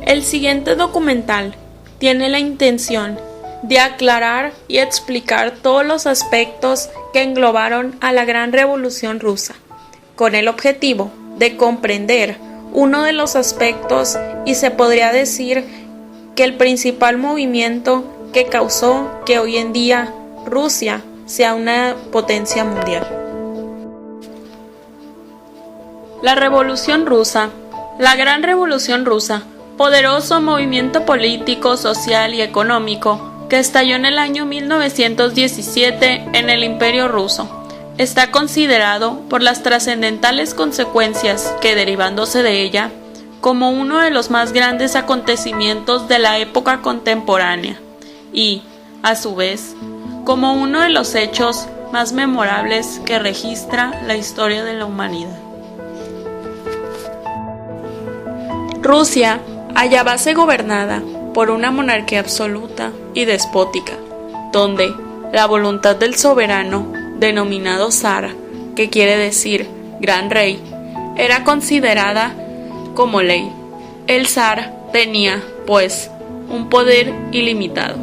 El siguiente documental tiene la intención de aclarar y explicar todos los aspectos que englobaron a la Gran Revolución Rusa, con el objetivo de comprender uno de los aspectos y se podría decir que el principal movimiento que causó que hoy en día Rusia sea una potencia mundial. La Revolución Rusa. La Gran Revolución Rusa, poderoso movimiento político, social y económico que estalló en el año 1917 en el Imperio Ruso, está considerado por las trascendentales consecuencias que derivándose de ella como uno de los más grandes acontecimientos de la época contemporánea y, a su vez, como uno de los hechos más memorables que registra la historia de la humanidad. Rusia hallábase gobernada por una monarquía absoluta y despótica, donde la voluntad del soberano, denominado zar, que quiere decir gran rey, era considerada como ley. El zar tenía, pues, un poder ilimitado.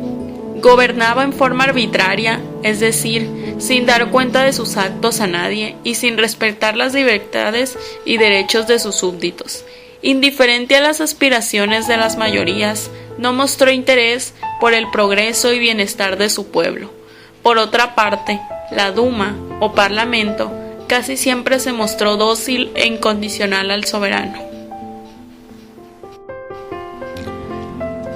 Gobernaba en forma arbitraria, es decir, sin dar cuenta de sus actos a nadie y sin respetar las libertades y derechos de sus súbditos. Indiferente a las aspiraciones de las mayorías, no mostró interés por el progreso y bienestar de su pueblo. Por otra parte, la Duma, o Parlamento, casi siempre se mostró dócil e incondicional al soberano.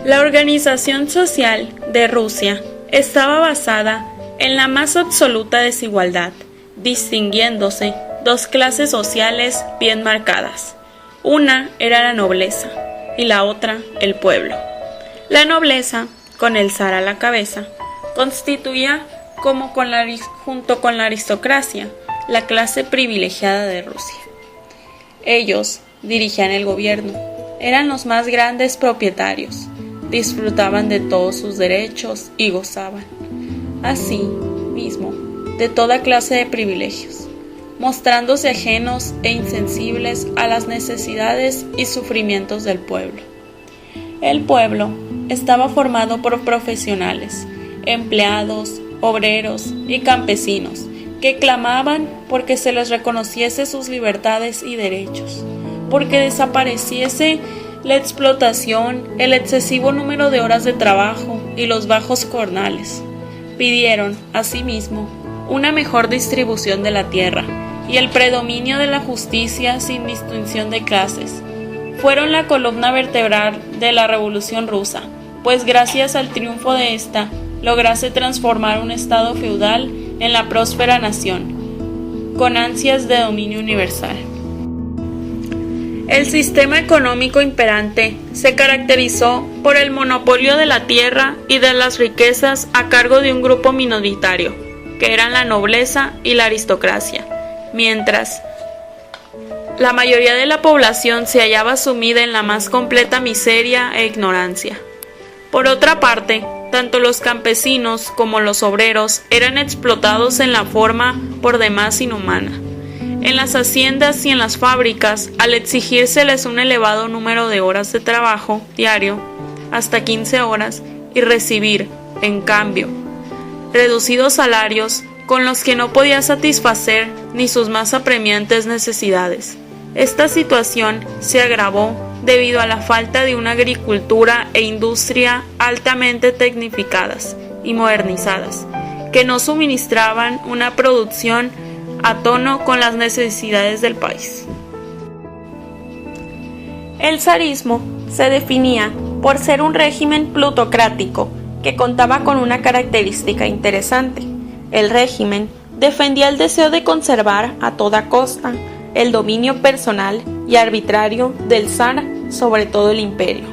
La organización social de Rusia estaba basada en la más absoluta desigualdad, distinguiéndose dos clases sociales bien marcadas. Una era la nobleza y la otra el pueblo. La nobleza, con el zar a la cabeza, constituía, junto con la aristocracia, la clase privilegiada de Rusia. Ellos dirigían el gobierno, eran los más grandes propietarios, disfrutaban de todos sus derechos y gozaban, así mismo, de toda clase de privilegios, mostrándose ajenos e insensibles a las necesidades y sufrimientos del pueblo. El pueblo estaba formado por profesionales, empleados, obreros y campesinos, que clamaban porque se les reconociese sus libertades y derechos, porque desapareciese la explotación, el excesivo número de horas de trabajo y los bajos jornales. Pidieron, asimismo, una mejor distribución de la tierra y el predominio de la justicia sin distinción de clases. Fueron la columna vertebral de la Revolución Rusa, pues gracias al triunfo de esta, lograse transformar un estado feudal en la próspera nación, con ansias de dominio universal. El sistema económico imperante se caracterizó por el monopolio de la tierra y de las riquezas a cargo de un grupo minoritario, que eran la nobleza y la aristocracia, mientras la mayoría de la población se hallaba sumida en la más completa miseria e ignorancia. Por otra parte, tanto los campesinos como los obreros eran explotados en la forma por demás inhumana. En las haciendas y en las fábricas, al exigírseles un elevado número de horas de trabajo diario, hasta 15 horas, y recibir, en cambio, reducidos salarios con los que no podía satisfacer ni sus más apremiantes necesidades. Esta situación se agravó debido a la falta de una agricultura e industria altamente tecnificadas y modernizadas, que no suministraban una producción a tono con las necesidades del país. El zarismo se definía por ser un régimen plutocrático que contaba con una característica interesante. El régimen defendía el deseo de conservar a toda costa el dominio personal y arbitrario del zar sobre todo el imperio.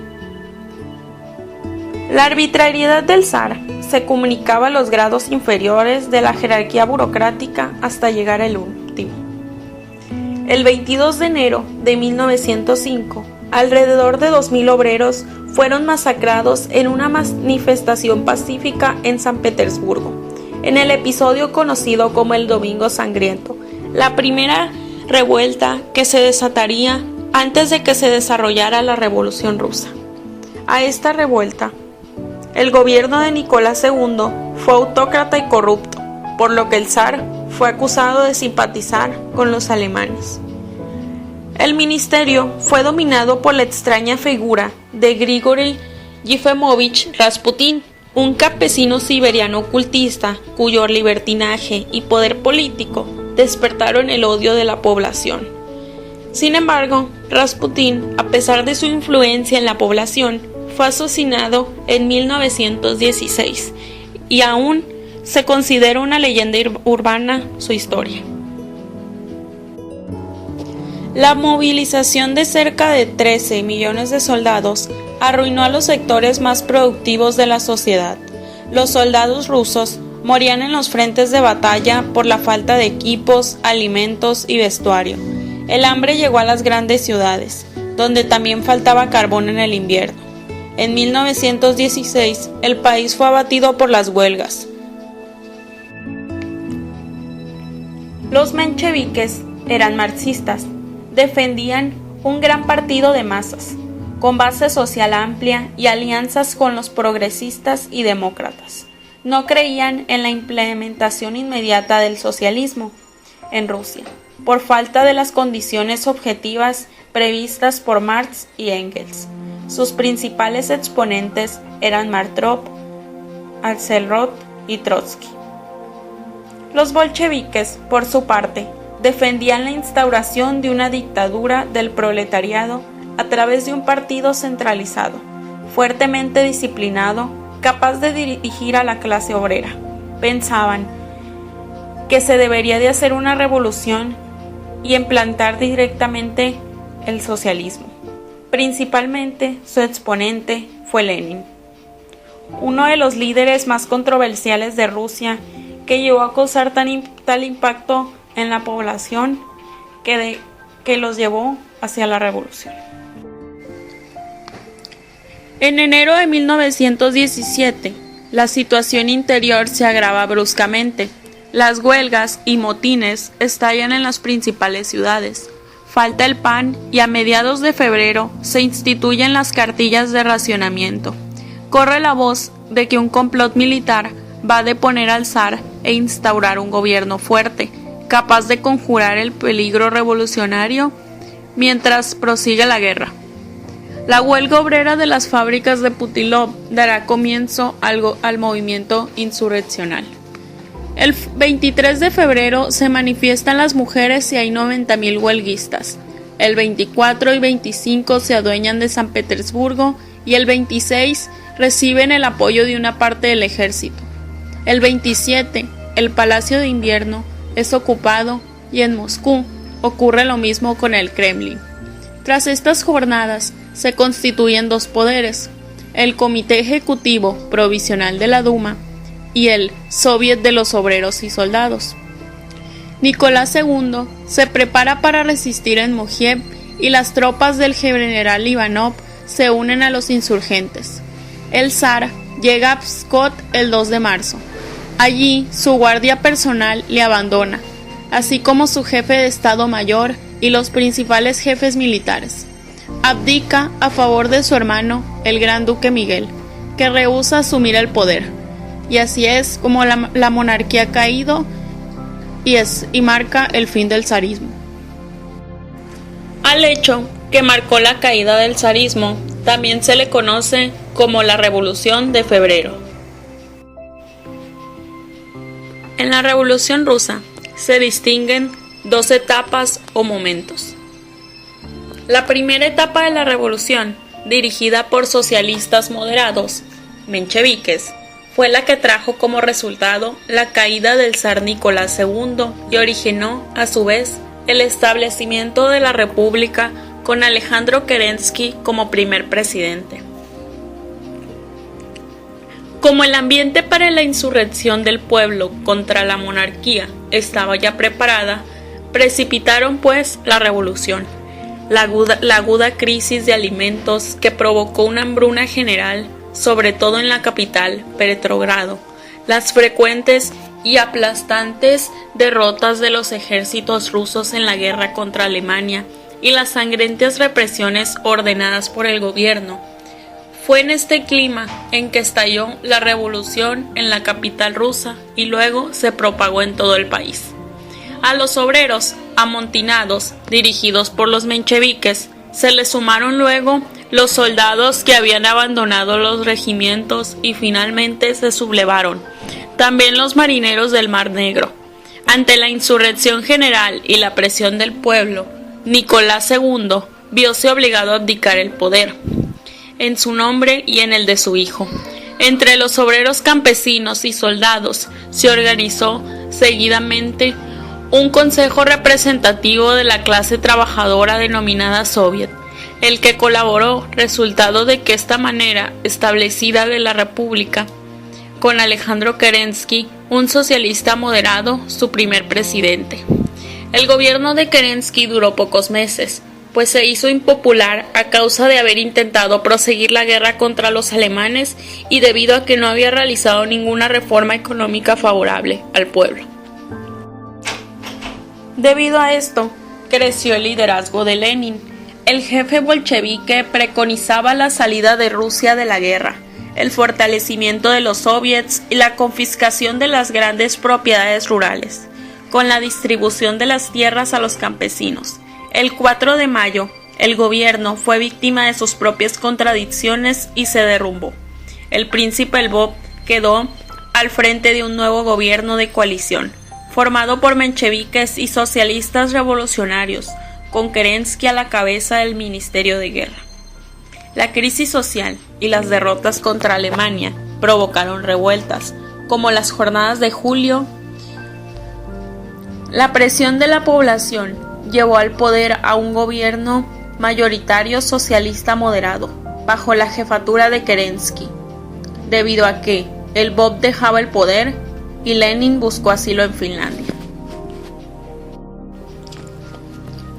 La arbitrariedad del zar se comunicaba a los grados inferiores de la jerarquía burocrática hasta llegar al último. El 22 de enero de 1905, alrededor de 2.000 obreros fueron masacrados en una manifestación pacífica en San Petersburgo, en el episodio conocido como el Domingo Sangriento, la primera revuelta que se desataría antes de que se desarrollara la Revolución Rusa. a esta revuelta. El gobierno de Nicolás II fue autócrata y corrupto, por lo que el zar fue acusado de simpatizar con los alemanes. El ministerio fue dominado por la extraña figura de Grigori Yefimovich Rasputin, un campesino siberiano ocultista cuyo libertinaje y poder político despertaron el odio de la población. Sin embargo, Rasputin, a pesar de su influencia en la población, fue asesinado en 1916 y aún se considera una leyenda urbana su historia. La movilización de cerca de 13 millones de soldados arruinó a los sectores más productivos de la sociedad. Los soldados rusos morían en los frentes de batalla por la falta de equipos, alimentos y vestuario. El hambre llegó a las grandes ciudades, donde también faltaba carbón en el invierno. En 1916, el país fue abatido por las huelgas. Los mencheviques eran marxistas, defendían un gran partido de masas, con base social amplia y alianzas con los progresistas y demócratas. No creían en la implementación inmediata del socialismo en Rusia, por falta de las condiciones objetivas previstas por Marx y Engels. Sus principales exponentes eran Martrov, Axelrod y Trotsky. Los bolcheviques, por su parte, defendían la instauración de una dictadura del proletariado a través de un partido centralizado, fuertemente disciplinado, capaz de dirigir a la clase obrera. Pensaban que se debería de hacer una revolución y implantar directamente el socialismo. Principalmente, su exponente fue Lenin, uno de los líderes más controversiales de Rusia, que llegó a causar tal impacto en la población que los llevó hacia la revolución. En enero de 1917, la situación interior se agrava bruscamente. Las huelgas y motines estallan en las principales ciudades. Falta el pan y a mediados de febrero se instituyen las cartillas de racionamiento. Corre la voz de que un complot militar va a deponer al zar e instaurar un gobierno fuerte, capaz de conjurar el peligro revolucionario mientras prosigue la guerra. La huelga obrera de las fábricas de Putilov dará comienzo al movimiento insurreccional. El 23 de febrero se manifiestan las mujeres y hay 90,000 huelguistas. El 24 y 25 se adueñan de San Petersburgo y el 26 reciben el apoyo de una parte del ejército. El 27, el Palacio de Invierno es ocupado y en Moscú ocurre lo mismo con el Kremlin. Tras estas jornadas se constituyen dos poderes, el Comité Ejecutivo Provisional de la Duma y el Soviet de los Obreros y Soldados. Nicolás II se prepara para resistir en Mojave y las tropas del general Ivanov se unen a los insurgentes. El zar llega a Pskov el 2 de marzo. Allí su guardia personal le abandona, así como su jefe de Estado Mayor y los principales jefes militares. Abdica a favor de su hermano, el gran duque Miguel, que rehúsa asumir el poder. Y así es como la monarquía ha caído y marca el fin del zarismo. Al hecho que marcó la caída del zarismo también se le conoce como la Revolución de Febrero. En la Revolución Rusa se distinguen dos etapas o momentos. La primera etapa de la revolución, dirigida por socialistas moderados, mencheviques, fue la que trajo como resultado la caída del zar Nicolás II y originó, a su vez, el establecimiento de la República con Alejandro Kerensky como primer presidente. Como el ambiente para la insurrección del pueblo contra la monarquía estaba ya preparada, precipitaron pues la revolución. La aguda crisis de alimentos que provocó una hambruna general, sobre todo en la capital, Petrogrado, las frecuentes y aplastantes derrotas de los ejércitos rusos en la guerra contra Alemania y las sangrientas represiones ordenadas por el gobierno, Fue en este clima en que estalló la revolución en la capital rusa y luego se propagó en todo el país. A los obreros amotinados, dirigidos por los mencheviques, se les sumaron luego los soldados que habían abandonado los regimientos y finalmente se sublevaron, también los marineros del Mar Negro. Ante la insurrección general y la presión del pueblo, Nicolás II viose obligado a abdicar el poder, en su nombre y en el de su hijo. Entre los obreros campesinos y soldados se organizó seguidamente un consejo representativo de la clase trabajadora denominada Soviet, el que colaboró, resultado de que esta manera establecida de la República, con Alejandro Kerensky, un socialista moderado, su primer presidente. El gobierno de Kerensky duró pocos meses, pues se hizo impopular a causa de haber intentado proseguir la guerra contra los alemanes y debido a que no había realizado ninguna reforma económica favorable al pueblo. Debido a esto, creció el liderazgo de Lenin. El jefe bolchevique preconizaba la salida de Rusia de la guerra, el fortalecimiento de los soviets y la confiscación de las grandes propiedades rurales, con la distribución de las tierras a los campesinos. El 4 de mayo, el gobierno fue víctima de sus propias contradicciones y se derrumbó. El príncipe Lvov quedó al frente de un nuevo gobierno de coalición, formado por mencheviques y socialistas revolucionarios, con Kerensky a la cabeza del Ministerio de Guerra. La crisis social y las derrotas contra Alemania provocaron revueltas, como las jornadas de julio. La presión de la población llevó al poder a un gobierno mayoritario socialista moderado, bajo la jefatura de Kerensky, debido a que Lvov dejaba el poder y Lenin buscó asilo en Finlandia.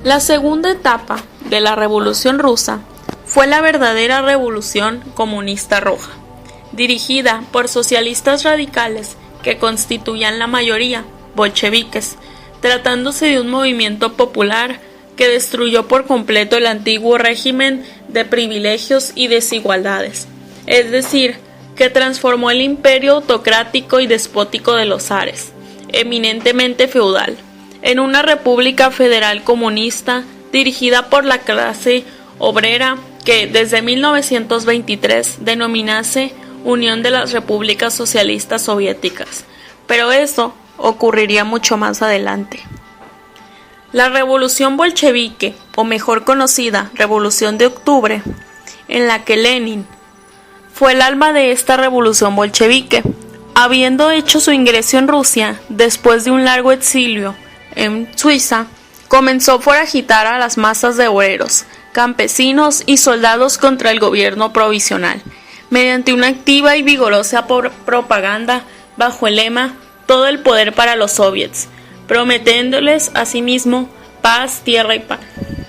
La segunda etapa de la Revolución Rusa fue la verdadera Revolución Comunista Roja, dirigida por socialistas radicales que constituían la mayoría, bolcheviques, tratándose de un movimiento popular que destruyó por completo el antiguo régimen de privilegios y desigualdades, es decir, que transformó el imperio autocrático y despótico de los zares, eminentemente feudal, en una república federal comunista dirigida por la clase obrera que desde 1923 denominase Unión de las Repúblicas Socialistas Soviéticas, pero eso ocurriría mucho más adelante. La revolución bolchevique, o mejor conocida Revolución de Octubre, en la que Lenin fue el alma de esta revolución bolchevique, habiendo hecho su ingreso en Rusia después de un largo exilio en Suiza, comenzó a foragitar a las masas de obreros, campesinos y soldados contra el gobierno provisional, mediante una activa y vigorosa propaganda bajo el lema "Todo el poder para los soviets", prometiéndoles asimismo paz, tierra y pan.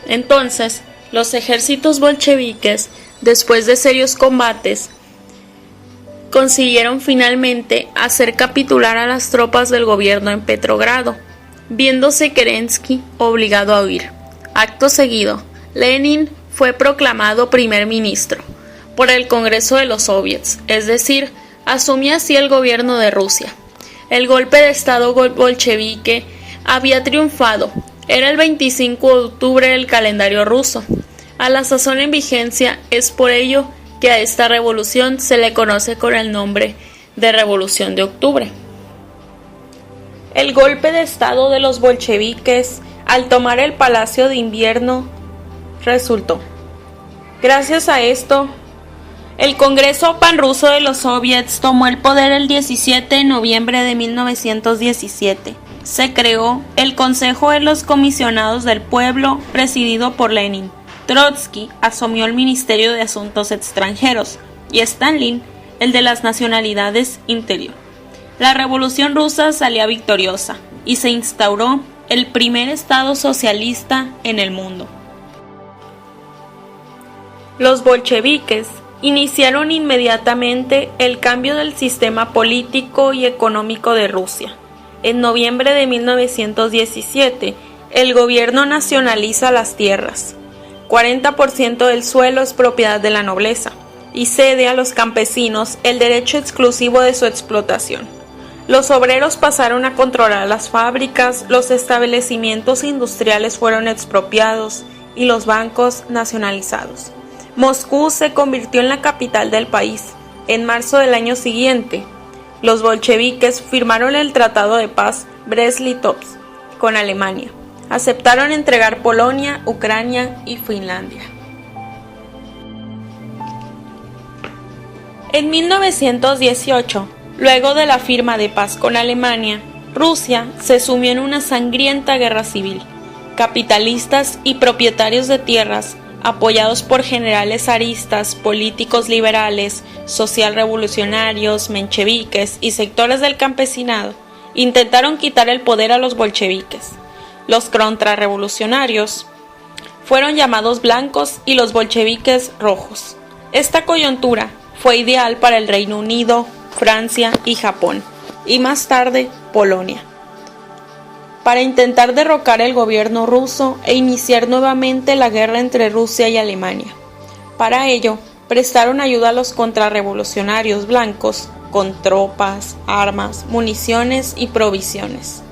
Entonces, los ejércitos bolcheviques, después de serios combates, consiguieron finalmente hacer capitular a las tropas del gobierno en Petrogrado, viéndose Kerensky obligado a huir. Acto seguido, Lenin fue proclamado primer ministro por el Congreso de los Soviets, es decir, asumía así el gobierno de Rusia. El golpe de estado bolchevique había triunfado. Era el 25 de octubre del calendario ruso. A la sazón en vigencia, es por ello que a esta revolución se le conoce con el nombre de Revolución de Octubre. El golpe de estado de los bolcheviques al tomar el Palacio de Invierno resultó. Gracias a esto, el Congreso Panruso de los Soviets tomó el poder el 17 de noviembre de 1917. Se creó el Consejo de los Comisionados del Pueblo, presidido por Lenin. Trotsky asumió el Ministerio de Asuntos Extranjeros y Stalin el de las Nacionalidades Interior. La Revolución Rusa salía victoriosa y se instauró el primer Estado socialista en el mundo. Los bolcheviques iniciaron inmediatamente el cambio del sistema político y económico de Rusia. En noviembre de 1917, el gobierno nacionaliza las tierras. 40% del suelo es propiedad de la nobleza y cede a los campesinos el derecho exclusivo de su explotación. Los obreros pasaron a controlar las fábricas, los establecimientos industriales fueron expropiados y los bancos nacionalizados. Moscú se convirtió en la capital del país. En marzo del año siguiente, los bolcheviques firmaron el Tratado de Paz Brest-Litovsk con Alemania. Aceptaron entregar Polonia, Ucrania y Finlandia. En 1918, luego de la firma de paz con Alemania, Rusia se sumió en una sangrienta guerra civil. Capitalistas y propietarios de tierras, apoyados por generales zaristas, políticos liberales, socialrevolucionarios, mencheviques y sectores del campesinado, intentaron quitar el poder a los bolcheviques. Los contrarrevolucionarios fueron llamados blancos y los bolcheviques rojos. Esta coyuntura fue ideal para el Reino Unido, Francia y Japón, y más tarde Polonia, para intentar derrocar el gobierno ruso e iniciar nuevamente la guerra entre Rusia y Alemania. Para ello, prestaron ayuda a los contrarrevolucionarios blancos con tropas, armas, municiones y provisiones.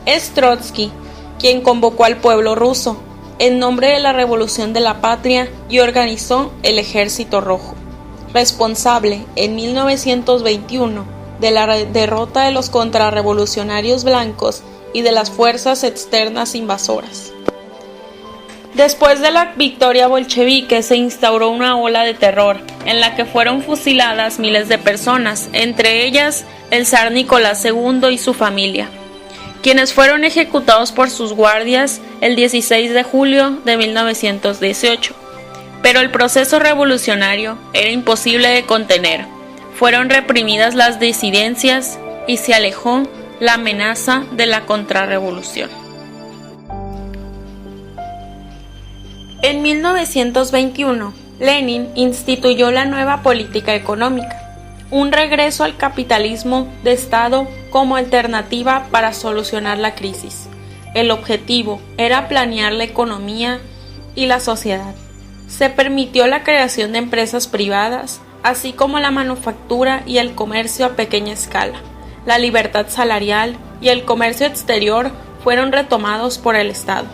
Es Trotsky quien convocó al pueblo ruso en nombre de la Revolución de la Patria y organizó el Ejército Rojo, responsable en 1921 de la derrota de los contrarrevolucionarios blancos y de las fuerzas externas invasoras. Después de la victoria bolchevique se instauró una ola de terror en la que fueron fusiladas miles de personas, entre ellas el zar Nicolás II y su familia, quienes fueron ejecutados por sus guardias el 16 de julio de 1918. Pero el proceso revolucionario era imposible de contener. Fueron reprimidas las disidencias y se alejó la amenaza de la contrarrevolución. En 1921, Lenin instituyó la nueva política económica, un regreso al capitalismo de Estado como alternativa para solucionar la crisis. El objetivo era planear la economía y la sociedad. Se permitió la creación de empresas privadas, así como la manufactura y el comercio a pequeña escala. La libertad salarial y el comercio exterior fueron retomados por el Estado.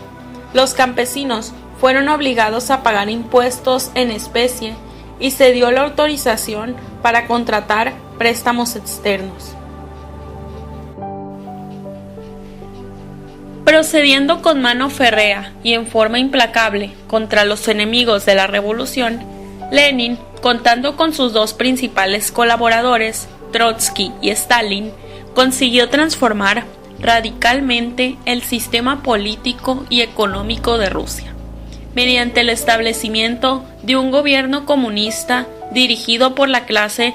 Los campesinos fueron obligados a pagar impuestos en especie y se dio la autorización para contratar préstamos externos. Procediendo con mano férrea y en forma implacable contra los enemigos de la revolución, Lenin, contando con sus dos principales colaboradores, Trotsky y Stalin, consiguió transformar radicalmente el sistema político y económico de Rusia, mediante el establecimiento de un gobierno comunista dirigido por la clase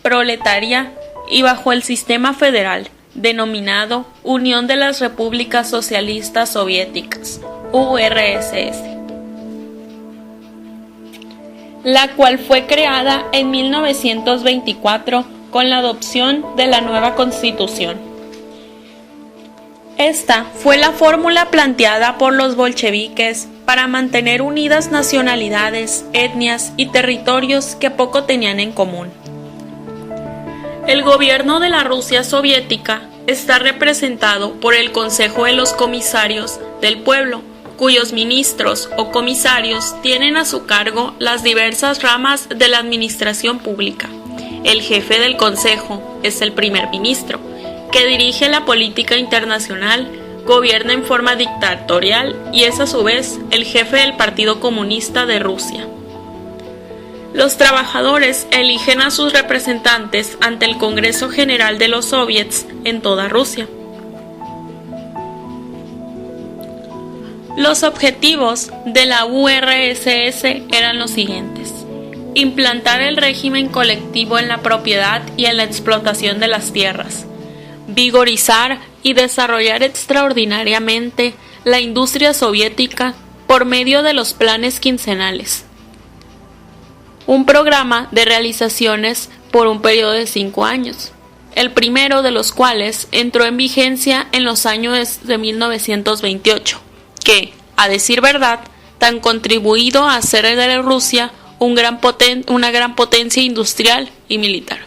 proletaria y bajo el sistema federal, denominado Unión de las Repúblicas Socialistas Soviéticas, URSS, la cual fue creada en 1924 con la adopción de la nueva Constitución. Esta fue la fórmula planteada por los bolcheviques para mantener unidas nacionalidades, etnias y territorios que poco tenían en común. El gobierno de la Rusia soviética está representado por el Consejo de los Comisarios del Pueblo, cuyos ministros o comisarios tienen a su cargo las diversas ramas de la administración pública. El jefe del Consejo es el primer ministro, que dirige la política internacional, gobierna en forma dictatorial y es a su vez el jefe del Partido Comunista de Rusia. Los trabajadores eligen a sus representantes ante el Congreso General de los Soviets en toda Rusia. Los objetivos de la URSS eran los siguientes: implantar el régimen colectivo en la propiedad y en la explotación de las tierras, vigorizar y desarrollar extraordinariamente la industria soviética por medio de los planes quincenales, un programa de realizaciones por un periodo de 5 años, el primero de los cuales entró en vigencia en los años de 1928, que, a decir verdad, tan contribuido a hacer de Rusia una gran potencia industrial y militar.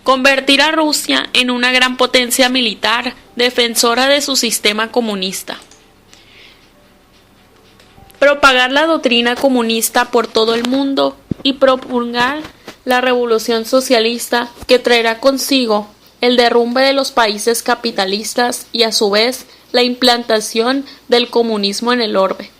Convertir a Rusia en una gran potencia militar defensora de su sistema comunista. Propagar la doctrina comunista por todo el mundo y promulgar la revolución socialista que traerá consigo el derrumbe de los países capitalistas y a su vez la implantación del comunismo en el orbe.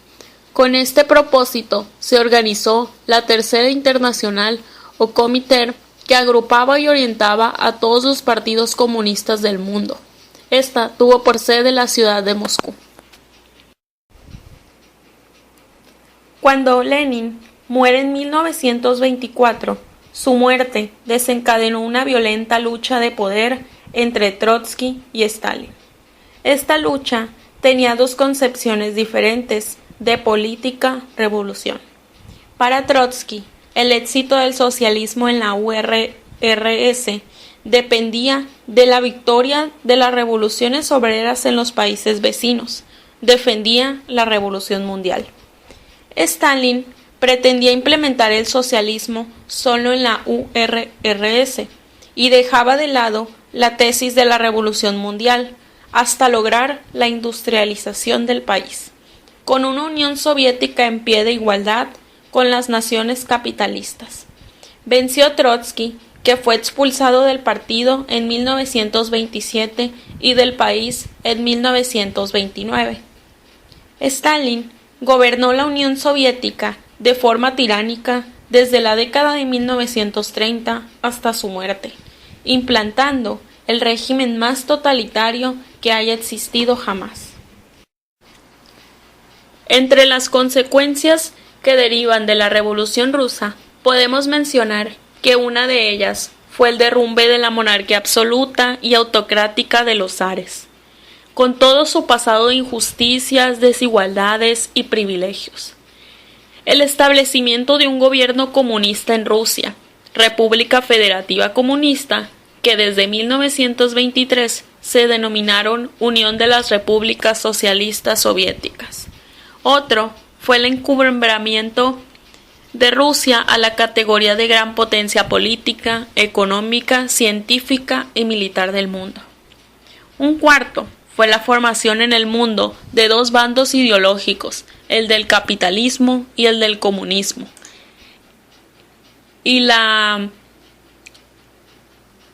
Con este propósito se organizó la Tercera Internacional o Comité que agrupaba y orientaba a todos los partidos comunistas del mundo. Esta tuvo por sede la ciudad de Moscú. Cuando Lenin muere en 1924, su muerte desencadenó una violenta lucha de poder entre Trotsky y Stalin. Esta lucha tenía dos concepciones diferentes de política-revolución. Para Trotsky, el éxito del socialismo en la URSS dependía de la victoria de las revoluciones obreras en los países vecinos. Defendía la revolución mundial. Stalin pretendía implementar el socialismo solo en la URSS y dejaba de lado la tesis de la revolución mundial hasta lograr la industrialización del país, con una Unión Soviética en pie de igualdad con las naciones capitalistas. Venció Trotsky, que fue expulsado del partido en 1927 y del país en 1929. Stalin gobernó la Unión Soviética de forma tiránica desde la década de 1930 hasta su muerte, implantando el régimen más totalitario que haya existido jamás. Entre las consecuencias que derivan de la Revolución Rusa, podemos mencionar que una de ellas fue el derrumbe de la monarquía absoluta y autocrática de los zares, con todo su pasado de injusticias, desigualdades y privilegios. El establecimiento de un gobierno comunista en Rusia, República Federativa Comunista, que desde 1923 se denominaron Unión de las Repúblicas Socialistas Soviéticas. Otro fue el encumbramiento de Rusia a la categoría de gran potencia política, económica, científica y militar del mundo. Un cuarto fue la formación en el mundo de dos bandos ideológicos, el del capitalismo y el del comunismo, y la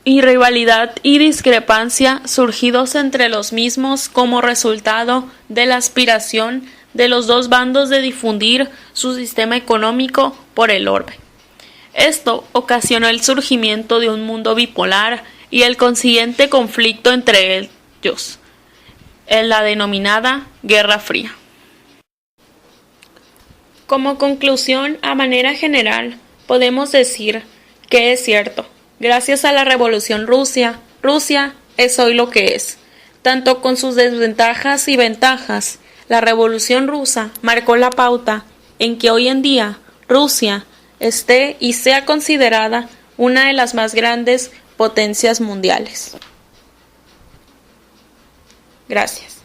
rivalidad y discrepancia surgidos entre los mismos como resultado de la aspiración de los dos bandos de difundir su sistema económico por el orbe. Esto ocasionó el surgimiento de un mundo bipolar y el consiguiente conflicto entre ellos, en la denominada Guerra Fría. Como conclusión, a manera general, podemos decir que es cierto, gracias a la Revolución Rusia, Rusia es hoy lo que es. Tanto con sus desventajas y ventajas, la Revolución Rusa marcó la pauta en que hoy en día Rusia esté y sea considerada una de las más grandes potencias mundiales. Gracias.